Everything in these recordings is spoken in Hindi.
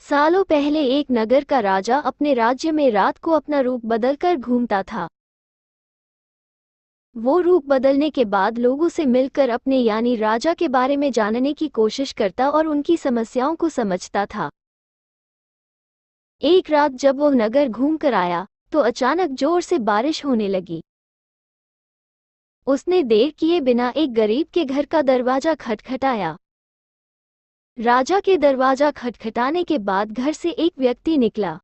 सालों पहले एक नगर का राजा अपने राज्य में रात को अपना रूप बदलकर घूमता था। वो रूप बदलने के बाद लोगों से मिलकर अपने यानी राजा के बारे में जानने की कोशिश करता और उनकी समस्याओं को समझता था। एक रात जब वो नगर घूम कर आया तो अचानक जोर से बारिश होने लगी। उसने देर किए बिना एक गरीब के घर का दरवाजा खटखटाया। राजा के दरवाजा खटखटाने के बाद घर से एक व्यक्ति निकला।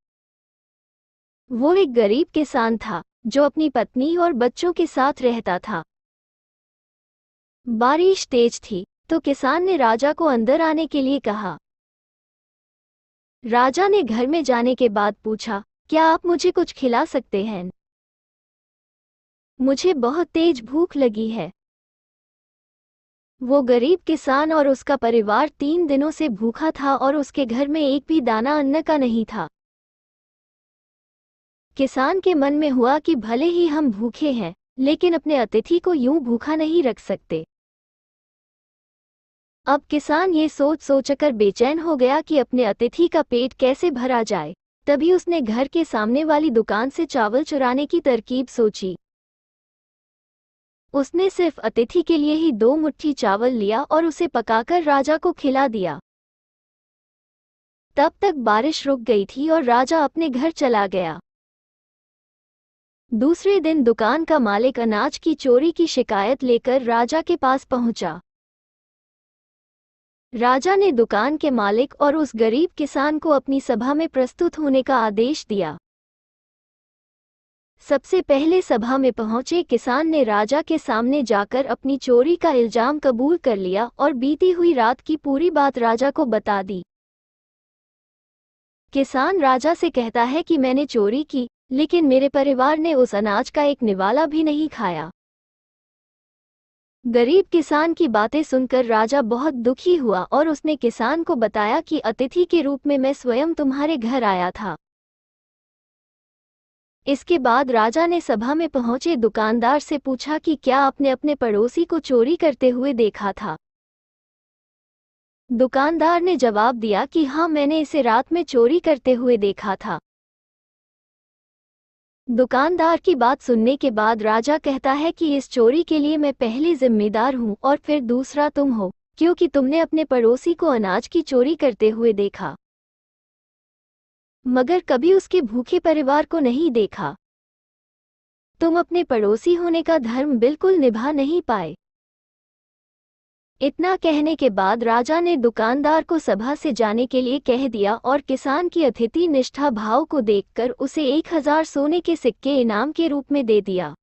वो एक गरीब किसान था जो अपनी पत्नी और बच्चों के साथ रहता था। बारिश तेज थी तो किसान ने राजा को अंदर आने के लिए कहा। राजा ने घर में जाने के बाद पूछा, क्या आप मुझे कुछ खिला सकते हैं? मुझे बहुत तेज भूख लगी है। वो गरीब किसान और उसका परिवार 3 दिनों से भूखा था और उसके घर में एक भी दाना अन्न का नहीं था। किसान के मन में हुआ कि भले ही हम भूखे हैं, लेकिन अपने अतिथि को यूं भूखा नहीं रख सकते। अब किसान ये सोच सोचकर बेचैन हो गया कि अपने अतिथि का पेट कैसे भरा जाए। तभी उसने घर के सामने वाली दुकान से चावल चुराने की तरकीब सोची। उसने सिर्फ अतिथि के लिए ही 2 मुट्ठी चावल लिया और उसे पकाकर राजा को खिला दिया। तब तक बारिश रुक गई थी और राजा अपने घर चला गया। दूसरे दिन दुकान का मालिक अनाज की चोरी की शिकायत लेकर राजा के पास पहुंचा। राजा ने दुकान के मालिक और उस गरीब किसान को अपनी सभा में प्रस्तुत होने का आदेश दिया। सबसे पहले सभा में पहुंचे किसान ने राजा के सामने जाकर अपनी चोरी का इल्जाम कबूल कर लिया और बीती हुई रात की पूरी बात राजा को बता दी। किसान राजा से कहता है कि मैंने चोरी की, लेकिन मेरे परिवार ने उस अनाज का एक निवाला भी नहीं खाया। गरीब किसान की बातें सुनकर राजा बहुत दुखी हुआ और उसने किसान को बताया कि अतिथि के रूप में मैं स्वयं तुम्हारे घर आया था। इसके बाद राजा ने सभा में पहुंचे दुकानदार से पूछा कि क्या आपने अपने पड़ोसी को चोरी करते हुए देखा था। दुकानदार ने जवाब दिया कि हाँ, मैंने इसे रात में चोरी करते हुए देखा था। दुकानदार की बात सुनने के बाद राजा कहता है कि इस चोरी के लिए मैं पहले जिम्मेदार हूँ और फिर दूसरा तुम हो, क्योंकि तुमने अपने पड़ोसी को अनाज की चोरी करते हुए देखा, मगर कभी उसके भूखे परिवार को नहीं देखा। तुम अपने पड़ोसी होने का धर्म बिल्कुल निभा नहीं पाए। इतना कहने के बाद राजा ने दुकानदार को सभा से जाने के लिए कह दिया और किसान की अतिथि निष्ठा भाव को देखकर उसे 1000 सोने के सिक्के इनाम के रूप में दे दिया।